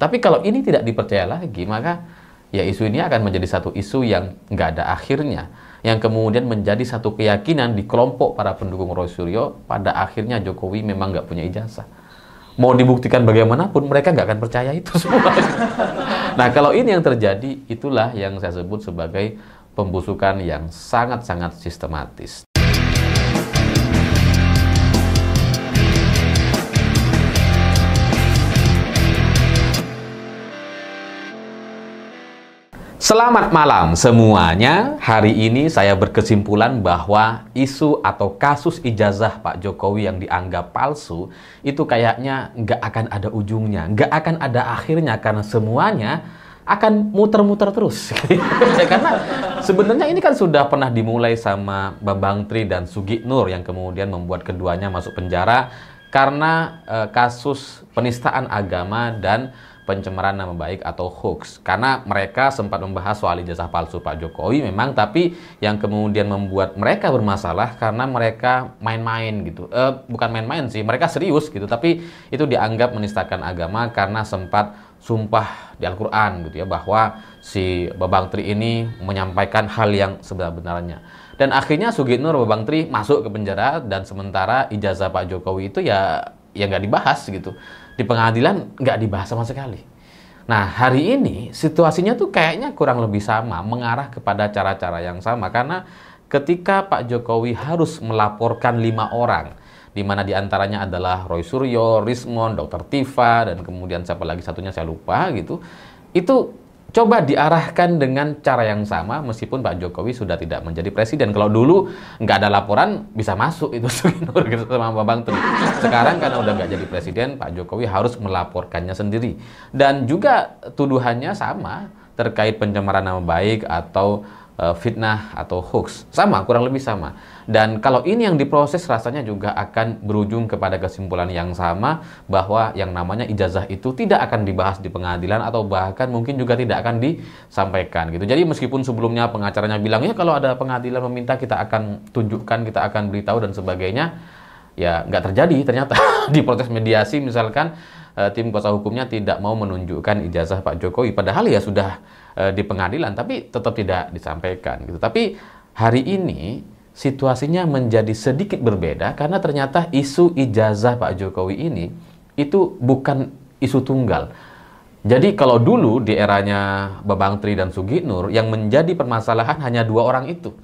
Tapi kalau ini tidak dipercaya lagi, maka ya isu ini akan menjadi satu isu yang nggak ada akhirnya, yang kemudian menjadi satu keyakinan di kelompok para pendukung Roy Suryo, pada akhirnya Jokowi memang nggak punya ijazah. Mau dibuktikan bagaimanapun, mereka nggak akan percaya itu semua. Nah, kalau ini yang terjadi, itulah yang saya sebut sebagai pembusukan yang sangat-sangat sistematis. Selamat malam semuanya. Hari ini saya berkesimpulan bahwa isu atau kasus ijazah Pak Jokowi yang dianggap palsu itu kayaknya nggak akan ada ujungnya, nggak akan ada akhirnya, karena semuanya akan muter-muter terus. Karena sebenarnya ini kan sudah pernah dimulai sama Bambang Tri dan Sugiknur yang kemudian membuat keduanya masuk penjara karena kasus penistaan agama dan pencemaran nama baik atau hoax. Karena mereka sempat membahas soal ijazah palsu Pak Jokowi memang, tapi yang kemudian membuat mereka bermasalah karena mereka main-main gitu. Bukan main-main sih, mereka serius gitu, tapi itu dianggap menistakan agama karena sempat sumpah di Al-Quran gitu ya, bahwa si Bambang Tri ini menyampaikan hal yang sebenar-benarnya. Dan akhirnya Sugiknur Bambang Tri masuk ke penjara, dan sementara ijazah Pak Jokowi itu ya nggak dibahas gitu. Di pengadilan nggak dibahas sama sekali. Nah, hari ini situasinya tuh kayaknya kurang lebih sama, mengarah kepada cara-cara yang sama. Karena ketika Pak Jokowi harus melaporkan 5 orang, di mana diantaranya adalah Roy Suryo, Rismon, Dr. Tifa, dan kemudian siapa lagi satunya saya lupa gitu. Itu coba diarahkan dengan cara yang sama, meskipun Pak Jokowi sudah tidak menjadi presiden. Kalau dulu nggak ada laporan, bisa masuk itu Sugiknur gitu sama Bambang Tri. Sekarang karena udah nggak jadi presiden, Pak Jokowi harus melaporkannya sendiri. Dan juga tuduhannya sama, terkait pencemaran nama baik atau fitnah atau hoax. Sama, kurang lebih sama. Dan kalau ini yang diproses, rasanya juga akan berujung kepada kesimpulan yang sama, bahwa yang namanya ijazah itu tidak akan dibahas di pengadilan, atau bahkan mungkin juga tidak akan disampaikan gitu. Jadi meskipun sebelumnya pengacaranya bilang, ya kalau ada pengadilan meminta kita akan tunjukkan, kita akan beritahu dan sebagainya, ya nggak terjadi ternyata. Di proses mediasi misalkan, tim kuasa hukumnya tidak mau menunjukkan ijazah Pak Jokowi, padahal ya sudah di pengadilan, tapi tetap tidak disampaikan gitu. Tapi hari ini situasinya menjadi sedikit berbeda, karena ternyata isu ijazah Pak Jokowi ini itu bukan isu tunggal. Jadi kalau dulu di eranya Bambang Tri dan Sugiknur, yang menjadi permasalahan hanya 2 orang itu,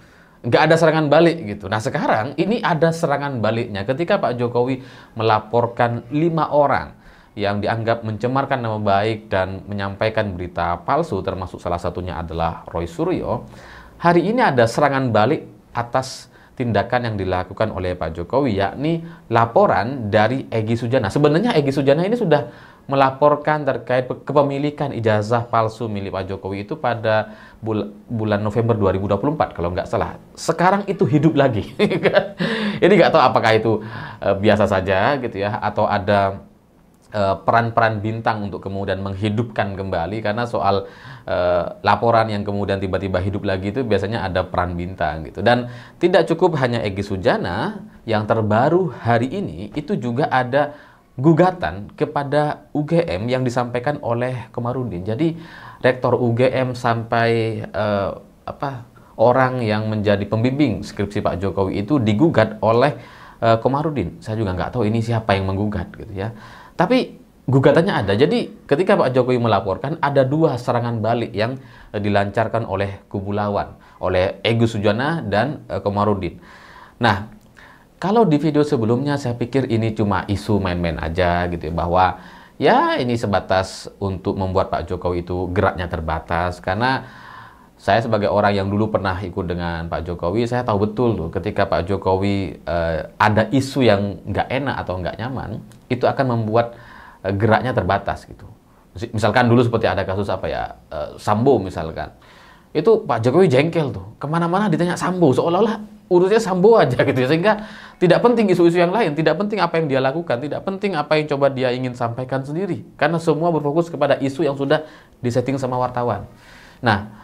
nggak ada serangan balik gitu. Nah sekarang ini ada serangan baliknya ketika Pak Jokowi melaporkan 5 orang yang dianggap mencemarkan nama baik dan menyampaikan berita palsu, termasuk salah satunya adalah Roy Suryo. Hari ini ada serangan balik atas tindakan yang dilakukan oleh Pak Jokowi, yakni laporan dari Egy Sujana. Sebenarnya Egy Sujana ini sudah melaporkan terkait kepemilikan ijazah palsu milik Pak Jokowi itu pada bulan November 2024 kalau nggak salah. Sekarang itu hidup lagi. Ini nggak tahu apakah itu biasa saja gitu ya, atau ada peran-peran bintang untuk kemudian menghidupkan kembali, karena soal laporan yang kemudian tiba-tiba hidup lagi itu biasanya ada peran bintang gitu. Dan tidak cukup hanya Egy Sujana, yang terbaru hari ini itu juga ada gugatan kepada UGM yang disampaikan oleh Komarudin. Jadi rektor UGM sampai orang yang menjadi pembimbing skripsi Pak Jokowi itu digugat oleh Komarudin. Saya juga nggak tahu ini siapa yang menggugat gitu ya. Tapi gugatannya ada. Jadi ketika Pak Jokowi melaporkan, ada 2 serangan balik yang dilancarkan oleh kubu lawan, oleh Egy Sujana dan Komarudin. Nah, kalau di video sebelumnya saya pikir ini cuma isu main-main aja gitu ya, bahwa ya ini sebatas untuk membuat Pak Jokowi itu geraknya terbatas. Karena saya sebagai orang yang dulu pernah ikut dengan Pak Jokowi, saya tahu betul tuh ketika Pak Jokowi ada isu yang nggak enak atau nggak nyaman, itu akan membuat geraknya terbatas gitu. Misalkan dulu seperti ada kasus Sambo misalkan, itu Pak Jokowi jengkel tuh, kemana-mana ditanya Sambo, seolah-olah urusnya Sambo aja gitu ya, sehingga tidak penting isu-isu yang lain, tidak penting apa yang dia lakukan, tidak penting apa yang coba dia ingin sampaikan sendiri, karena semua berfokus kepada isu yang sudah disetting sama wartawan. Nah,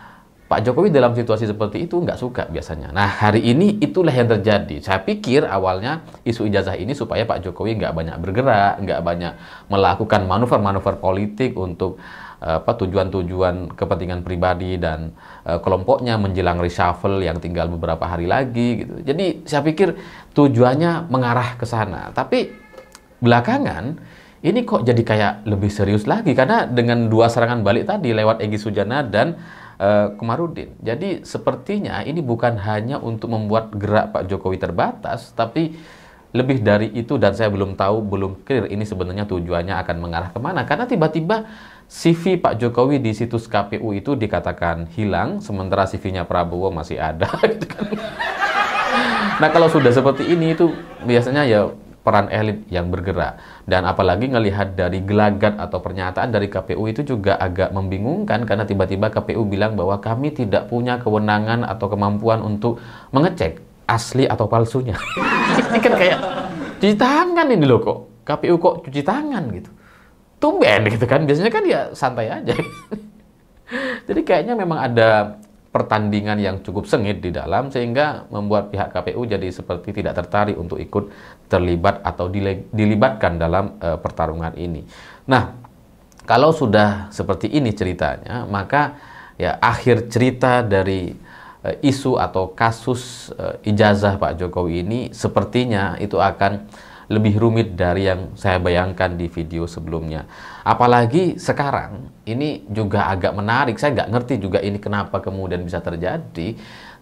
Pak Jokowi dalam situasi seperti itu nggak suka biasanya. Nah, hari ini itulah yang terjadi. Saya pikir awalnya isu ijazah ini supaya Pak Jokowi nggak banyak bergerak, nggak banyak melakukan manuver-manuver politik untuk tujuan-tujuan kepentingan pribadi dan kelompoknya menjelang reshuffle yang tinggal beberapa hari lagi gitu. Jadi saya pikir tujuannya mengarah ke sana. Tapi belakangan ini kok jadi kayak lebih serius lagi karena dengan dua serangan balik tadi lewat Egy Sujana dan Komarudin. Jadi sepertinya ini bukan hanya untuk membuat gerak Pak Jokowi terbatas, tapi lebih dari itu, dan saya belum tahu, belum clear ini sebenarnya tujuannya akan mengarah kemana. Karena tiba-tiba CV Pak Jokowi di situs KPU itu dikatakan hilang, sementara CV-nya Prabowo masih ada. Gitu kan. Nah, kalau sudah seperti ini itu biasanya ya peran elit yang bergerak. Dan apalagi ngelihat dari gelagat atau pernyataan dari KPU itu juga agak membingungkan karena tiba-tiba KPU bilang bahwa kami tidak punya kewenangan atau kemampuan untuk mengecek asli atau palsunya. Ini kan kayak cuci tangan ini loh kok. KPU kok cuci tangan gitu. Tumben gitu kan. Biasanya kan ya santai aja. Jadi kayaknya memang ada pertandingan yang cukup sengit di dalam sehingga membuat pihak KPU jadi seperti tidak tertarik untuk ikut terlibat atau dilibatkan dalam pertarungan ini. Nah, kalau sudah seperti ini ceritanya, maka ya akhir cerita dari isu atau kasus ijazah Pak Jokowi ini sepertinya itu akan lebih rumit dari yang saya bayangkan di video sebelumnya. Apalagi sekarang, ini juga agak menarik. Saya nggak ngerti juga ini kenapa kemudian bisa terjadi.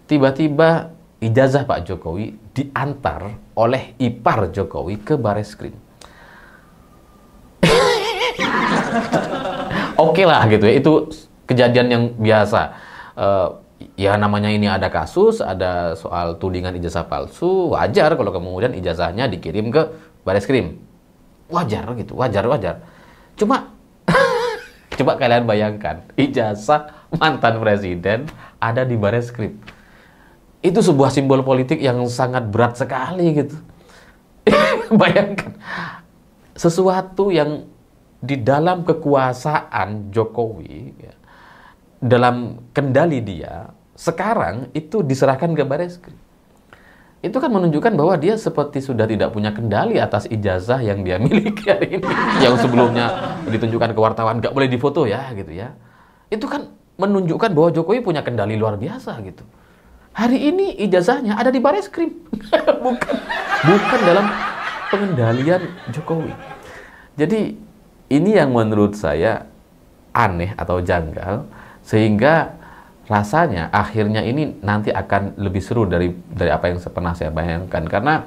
Tiba-tiba ijazah Pak Jokowi diantar oleh ipar Jokowi ke Bareskrim. Oke lah gitu ya, itu kejadian yang biasa. Ya namanya ini ada kasus, ada soal tudingan ijazah palsu, wajar kalau kemudian ijazahnya dikirim ke Bareskrim. Wajar gitu, wajar. Cuma, coba kalian bayangkan, ijazah mantan presiden ada di Bareskrim. Itu sebuah simbol politik yang sangat berat sekali gitu. Bayangkan, sesuatu yang di dalam kekuasaan Jokowi, ya, dalam kendali dia, sekarang itu diserahkan ke Bareskrim. Itu kan menunjukkan bahwa dia seperti sudah tidak punya kendali atas ijazah yang dia miliki hari ini. Yang sebelumnya ditunjukkan ke wartawan, nggak boleh difoto ya, gitu ya. Itu kan menunjukkan bahwa Jokowi punya kendali luar biasa, gitu. Hari ini ijazahnya ada di Bareskrim. bukan dalam pengendalian Jokowi. Jadi, ini yang menurut saya aneh atau janggal, sehingga rasanya akhirnya ini nanti akan lebih seru dari apa yang pernah saya bayangkan. Karena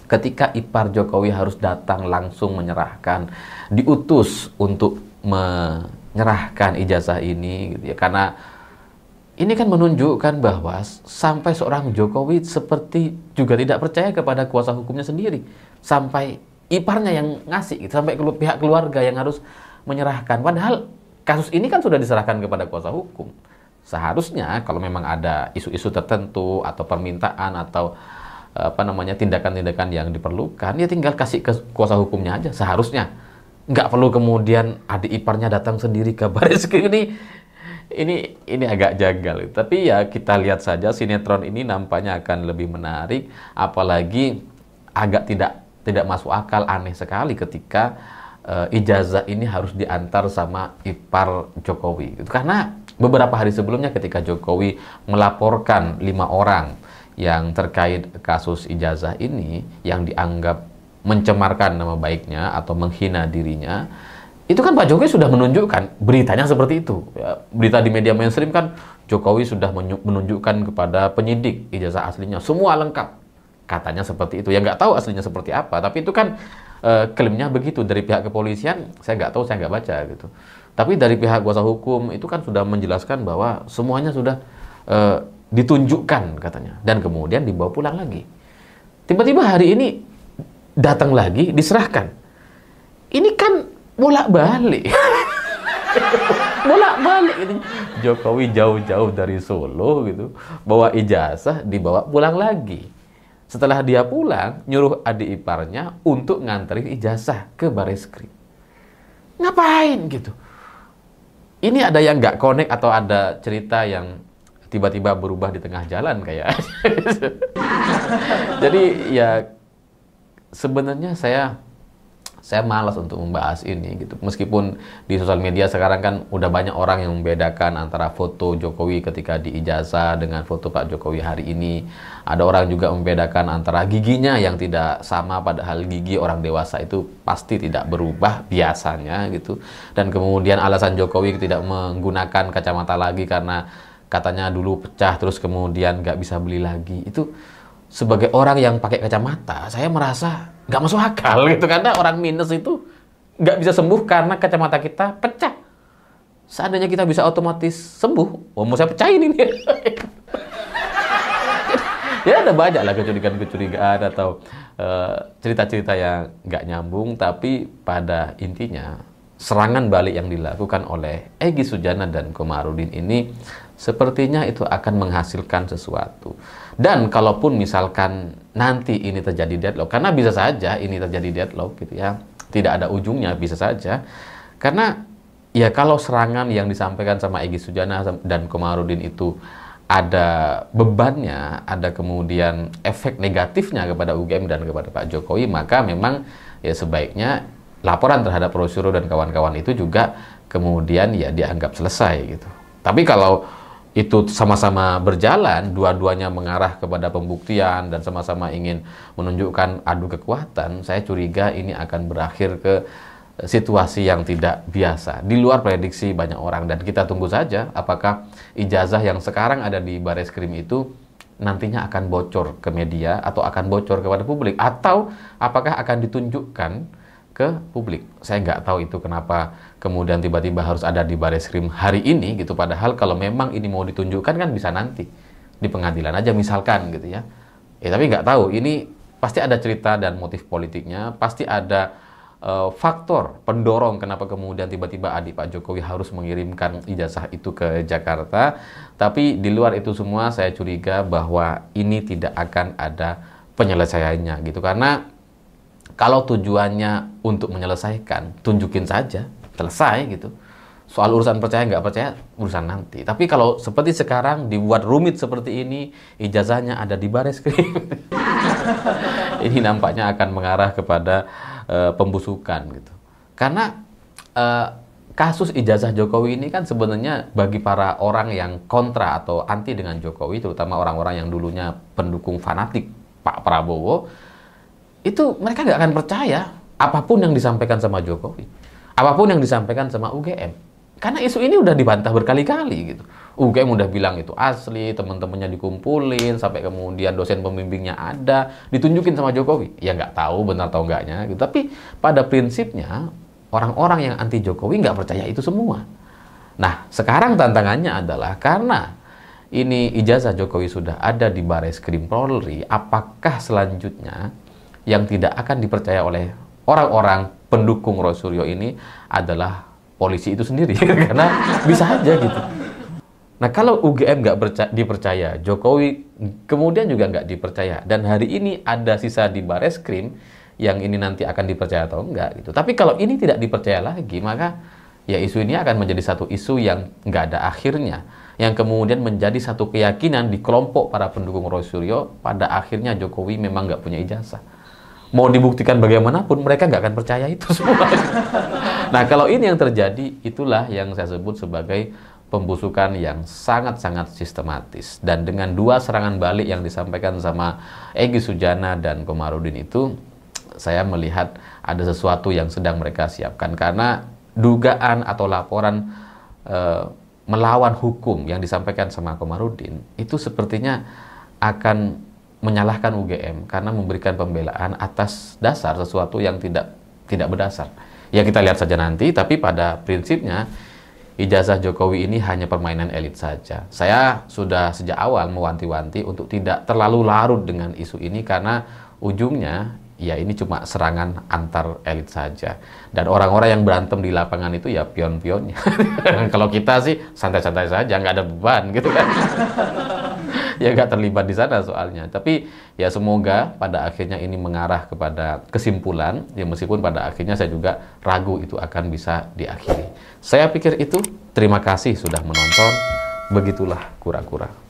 ketika ipar Jokowi harus datang langsung menyerahkan, diutus untuk menyerahkan ijazah ini gitu ya. Karena ini kan menunjukkan bahwa sampai seorang Jokowi seperti juga tidak percaya kepada kuasa hukumnya sendiri. Sampai iparnya yang ngasih gitu, sampai pihak keluarga yang harus menyerahkan. Padahal kasus ini kan sudah diserahkan kepada kuasa hukum. Seharusnya kalau memang ada isu-isu tertentu atau permintaan atau tindakan-tindakan yang diperlukan, ya tinggal kasih ke kuasa hukumnya aja. Seharusnya nggak perlu kemudian adik iparnya datang sendiri ke Bareskrim. Ini agak janggal. Tapi ya kita lihat saja, sinetron ini nampaknya akan lebih menarik. Apalagi agak tidak masuk akal, aneh sekali ketika ijazah ini harus diantar sama ipar Jokowi. Karena beberapa hari sebelumnya ketika Jokowi melaporkan 5 orang yang terkait kasus ijazah ini yang dianggap mencemarkan nama baiknya atau menghina dirinya, itu kan Pak Jokowi sudah menunjukkan beritanya seperti itu. Ya, berita di media mainstream kan Jokowi sudah menunjukkan kepada penyidik ijazah aslinya, semua lengkap. Katanya seperti itu. Ya nggak tahu aslinya seperti apa, tapi itu kan klaimnya begitu dari pihak kepolisian. Saya nggak tahu, saya nggak baca gitu. Tapi dari pihak kuasa hukum itu kan sudah menjelaskan bahwa semuanya sudah ditunjukkan katanya. Dan kemudian dibawa pulang lagi. Tiba-tiba hari ini datang lagi, diserahkan. Ini kan bolak-balik. Bolak-balik gitu. Jokowi jauh-jauh dari Solo gitu, bawa ijazah, dibawa pulang lagi. Setelah dia pulang, nyuruh adik iparnya untuk nganterin ijazah ke Bareskrim. Ngapain gitu? Ini ada yang nggak connect atau ada cerita yang tiba-tiba berubah di tengah jalan kayak. Jadi ya sebenarnya saya malas untuk membahas ini gitu. Meskipun di sosial media sekarang kan udah banyak orang yang membedakan antara foto Jokowi ketika di ijazah dengan foto Pak Jokowi hari ini. Ada orang juga membedakan antara giginya yang tidak sama, padahal gigi orang dewasa itu pasti tidak berubah biasanya gitu. Dan kemudian alasan Jokowi tidak menggunakan kacamata lagi karena katanya dulu pecah terus kemudian nggak bisa beli lagi. Itu sebagai orang yang pakai kacamata, saya merasa nggak masuk akal gitu, karena orang minus itu nggak bisa sembuh karena kacamata kita pecah. Seandainya kita bisa otomatis sembuh, mau saya pecahin ini. Ya ada banyak lah kecurigaan atau cerita-cerita yang nggak nyambung, tapi pada intinya serangan balik yang dilakukan oleh Egy Sujana dan Komarudin ini sepertinya itu akan menghasilkan sesuatu. Dan kalaupun misalkan nanti ini terjadi deadlock, karena bisa saja ini terjadi deadlock gitu ya, tidak ada ujungnya, bisa saja. Karena ya kalau serangan yang disampaikan sama Egy Sujana dan Komarudin itu ada bebannya, ada kemudian efek negatifnya kepada UGM dan kepada Pak Jokowi, maka memang ya sebaiknya laporan terhadap Prof. Suryodno dan kawan-kawan itu juga kemudian ya dianggap selesai gitu. Tapi kalau itu sama-sama berjalan, dua-duanya mengarah kepada pembuktian dan sama-sama ingin menunjukkan adu kekuatan, saya curiga ini akan berakhir ke situasi yang tidak biasa, di luar prediksi banyak orang. Dan kita tunggu saja apakah ijazah yang sekarang ada di Bareskrim itu nantinya akan bocor ke media atau akan bocor kepada publik, atau apakah akan ditunjukkan ke publik. Saya nggak tahu itu kenapa kemudian tiba-tiba harus ada di Bareskrim hari ini gitu, padahal kalau memang ini mau ditunjukkan kan bisa nanti di pengadilan aja misalkan gitu ya. Tapi nggak tahu, ini pasti ada cerita dan motif politiknya, pasti ada faktor pendorong kenapa kemudian tiba-tiba adik Pak Jokowi harus mengirimkan ijazah itu ke Jakarta. Tapi di luar itu semua saya curiga bahwa ini tidak akan ada penyelesaiannya gitu, karena kalau tujuannya untuk menyelesaikan, tunjukin saja, selesai gitu. Soal urusan percaya nggak percaya, urusan nanti. Tapi kalau seperti sekarang dibuat rumit seperti ini, ijazahnya ada di Bareskrim, ini nampaknya akan mengarah kepada pembusukan gitu. Karena kasus ijazah Jokowi ini kan sebenarnya bagi para orang yang kontra atau anti dengan Jokowi, terutama orang-orang yang dulunya pendukung fanatik Pak Prabowo, itu mereka nggak akan percaya apapun yang disampaikan sama Jokowi, apapun yang disampaikan sama UGM. Karena isu ini udah dibantah berkali-kali gitu. UGM udah bilang itu asli, teman-temannya dikumpulin, sampai kemudian dosen pembimbingnya ada, ditunjukin sama Jokowi. Ya nggak tahu benar atau enggaknya gitu. Tapi pada prinsipnya orang-orang yang anti Jokowi nggak percaya itu semua. Nah, sekarang tantangannya adalah karena ini ijazah Jokowi sudah ada di Bareskrim Polri, apakah selanjutnya yang tidak akan dipercaya oleh orang-orang pendukung Roy Suryo ini adalah polisi itu sendiri? Karena bisa aja gitu. Nah, kalau UGM nggak dipercaya, Jokowi kemudian juga nggak dipercaya, dan hari ini ada sisa di Bareskrim yang ini nanti akan dipercaya atau enggak gitu. Tapi kalau ini tidak dipercaya lagi, maka ya isu ini akan menjadi satu isu yang nggak ada akhirnya, yang kemudian menjadi satu keyakinan di kelompok para pendukung Roy Suryo, pada akhirnya Jokowi memang nggak punya ijazah. Mau dibuktikan bagaimanapun, mereka nggak akan percaya itu semua. Nah, kalau ini yang terjadi, itulah yang saya sebut sebagai pembusukan yang sangat-sangat sistematis. Dan dengan dua serangan balik yang disampaikan sama Egy Sujana dan Komarudin itu, saya melihat ada sesuatu yang sedang mereka siapkan. Karena dugaan atau laporan melawan hukum yang disampaikan sama Komarudin, itu sepertinya akan menyalahkan UGM karena memberikan pembelaan atas dasar sesuatu yang tidak berdasar. Ya kita lihat saja nanti, tapi pada prinsipnya ijazah Jokowi ini hanya permainan elit saja. Saya sudah sejak awal mewanti-wanti untuk tidak terlalu larut dengan isu ini, karena ujungnya ya ini cuma serangan antar elit saja. Dan orang-orang yang berantem di lapangan itu ya pion-pionnya. Kalau kita sih santai-santai saja, nggak ada beban gitu kan. Ya nggak terlibat di sana soalnya. Tapi ya semoga pada akhirnya ini mengarah kepada kesimpulan, ya meskipun pada akhirnya saya juga ragu itu akan bisa diakhiri. Saya pikir itu. Terima kasih sudah menonton. Begitulah kura-kura.